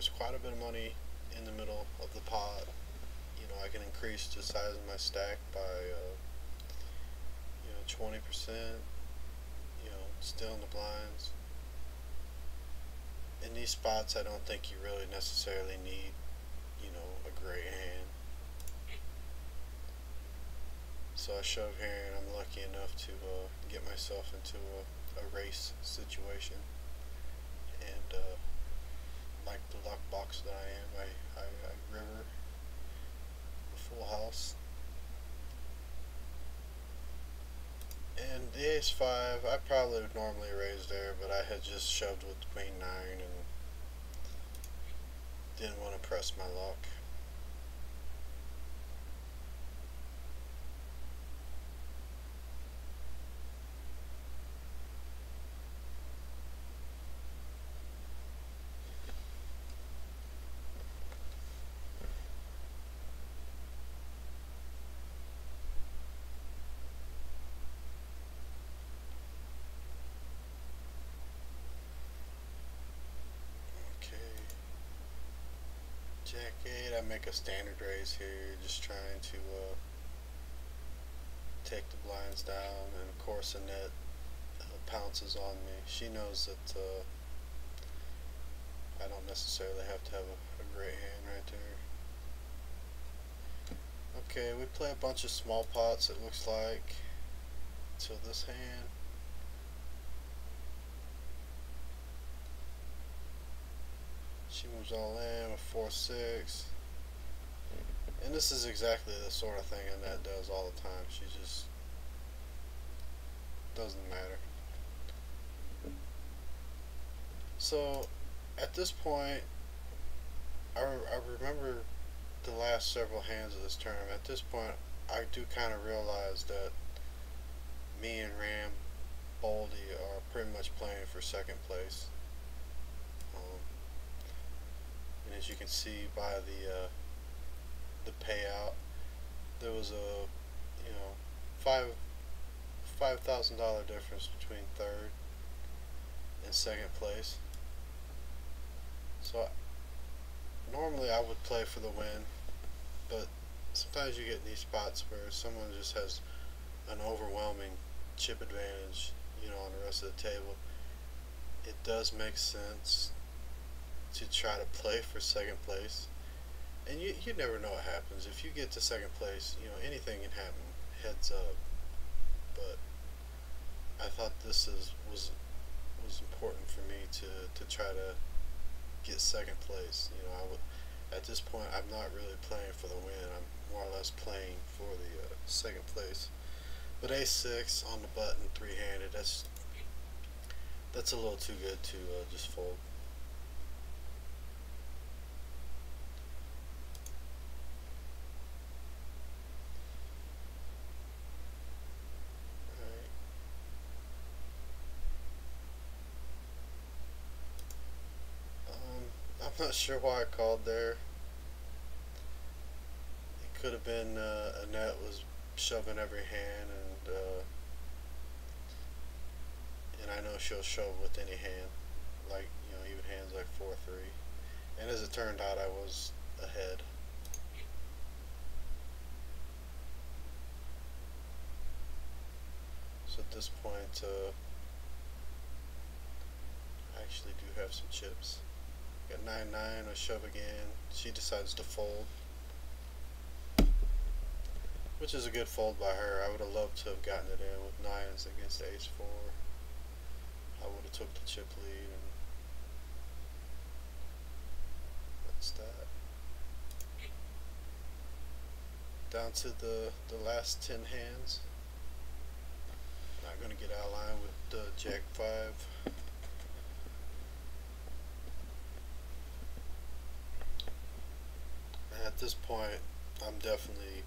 there's quite a bit of money in the middle of the pot. You know, I can increase the size of my stack by 20%. You know, still in the blinds. In these spots, I don't think you really necessarily need, a great hand. So I shove here, and I'm lucky enough to get myself into a race situation. And like the luck box that I am, I river the full house. And the ace-5, I probably would normally raise there, but I had just shoved with queen-9 and didn't want to press my luck. Jack 8, I make a standard raise here, just trying to take the blinds down, and of course Annette pounces on me. She knows that I don't necessarily have to have a great hand right there. Okay, we play a bunch of small pots, it looks like, till this hand. She moves all in with 4-6. And this is exactly the sort of thing Annette does all the time. She just doesn't matter. So at this point, I remember the last several hands of this tournament. At this point, I do kind of realize that me and Ram Boldy are pretty much playing for second place. And as you can see by the payout, there was a $5,000 difference between third and second place. So normally I would play for the win, but sometimes you get in these spots where someone just has an overwhelming chip advantage, on the rest of the table. It does make sense to try to play for second place, and you never know what happens. If you get to second place, anything can happen, heads up. But I thought this was important for me to try to get second place. At this point, I'm not really playing for the win. I'm more or less playing for the second place. But ace-6 on the button, three-handed, that's a little too good to just fold. I'm not sure why I called there. It could have been Annette was shoving every hand, and I know she'll shove with any hand, like even hands like 4-3. And as it turned out, I was ahead. So at this point, I actually do have some chips. Got 9-9, I shove again. She decides to fold, which is a good fold by her. I would have loved to have gotten it in with 9s against ace-4. I would have took the chip lead, and that's that. Down to the last 10 hands. Not going to get out of line with Jack 5. At this point, I'm definitely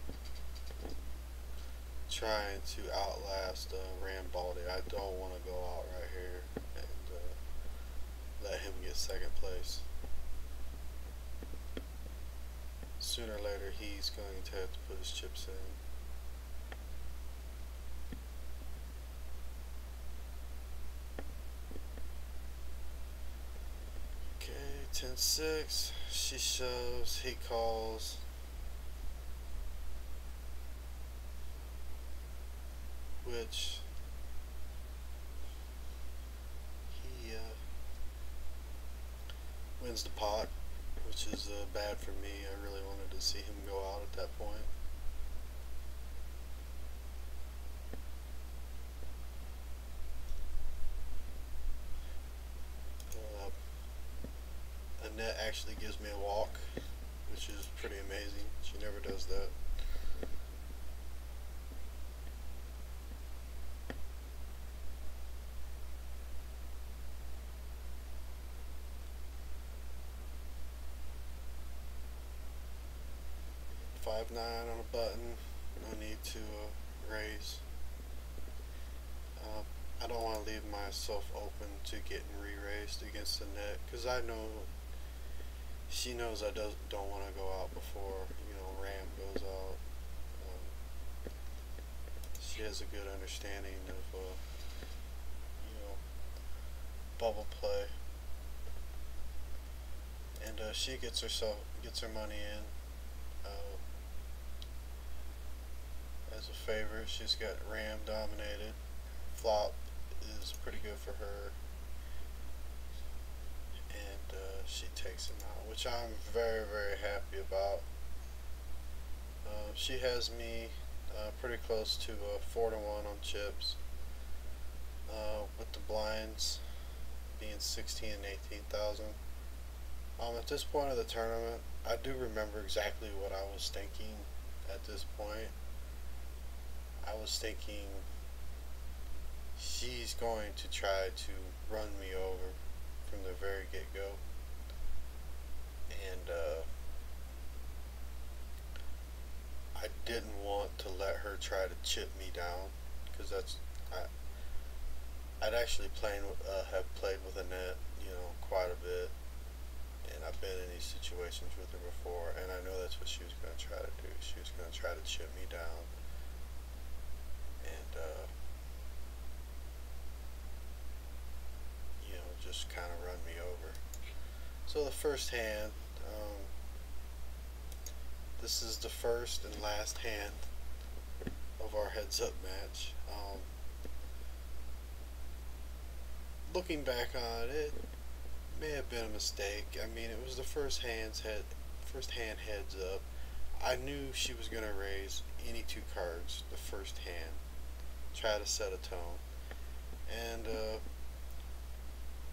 trying to outlast Ram Baldy. I don't want to go out right here and let him get second place. Sooner or later, he's going to have to put his chips in. Okay, 10-6, she shoves, he calls. Which he wins the pot, which is bad for me. I really wanted to see him go out at that point. Annette actually gives me a walk, which is pretty amazing. She never does that. $5-9 on a button. No need to raise. I don't want to leave myself open to getting re-raised against the net, because I know she knows I don't want to go out before, Ram goes out. She has a good understanding of bubble play, and she gets her money in as a favorite. She's got Ram dominated. Flop is pretty good for her, and she takes him out, which I'm very, very happy about. She has me pretty close to 4-1 on chips, with the blinds being 16 and 18,000. At this point of the tournament, I do remember exactly what I was thinking at this point. I was thinking she's going to try to run me over from the very get-go, and I didn't want to let her try to chip me down, because I'd actually have played with Annette, quite a bit, and I've been in these situations with her before, and I know that's what she was going to try to do. She was going to try to chip me down, and just kind of run me over. So the first hand, this is the first and last hand of our heads-up match. Looking back on it, may have been a mistake. I mean, it was the first hand heads up. I knew she was going to raise any two cards the first hand, try to set a tone, and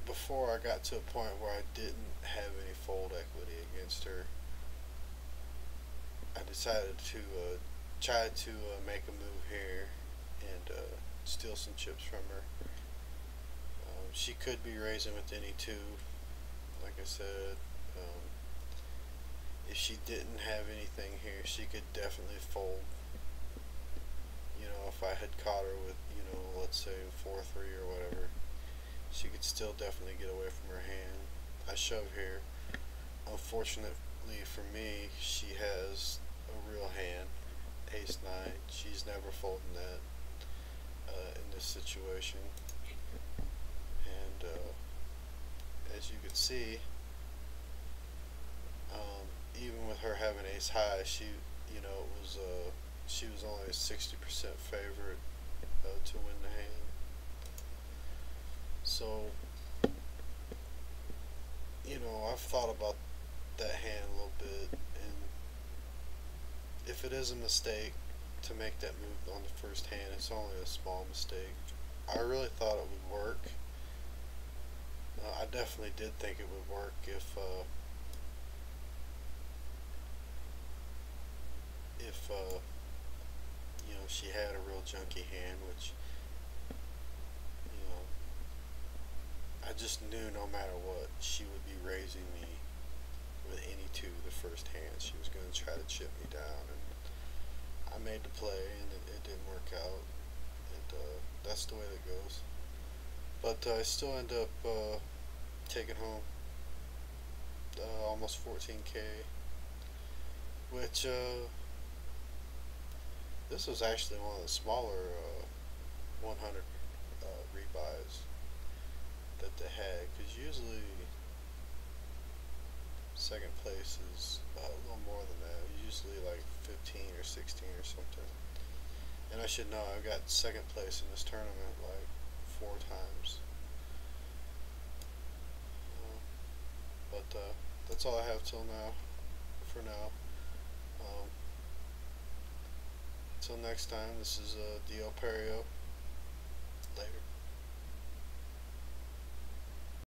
before I got to a point where I didn't have any fold equity against her, I decided to try to make a move here and steal some chips from her. She could be raising with any two, like I said. If she didn't have anything here, she could definitely fold. If I had caught her with, let's say 4-3 or whatever, she could still definitely get away from her hand. I shove here. Unfortunately for me, she has a real hand, ace-9. She's never folding that in this situation. And as you can see, even with her having ace-high, she was only a 60% favorite to win the hand. So, I've thought about that hand a little bit, and if it is a mistake to make that move on the first hand, it's only a small mistake. I really thought it would work. I definitely did think it would work if she had a real junky hand, which I just knew no matter what, she would be raising me with any two the first hand. She was going to try to chip me down, and I made the play, and it didn't work out, and that's the way that goes. But I still end up taking home almost 14K, which this was actually one of the smaller 100 rebuys that they had, because usually second place is a little more than that. Usually like 15 or 16 or something. And I should know, I've got second place in this tournament like 4 times. But that's all I have till now. For now. Till next time, this is dlperrio. Later.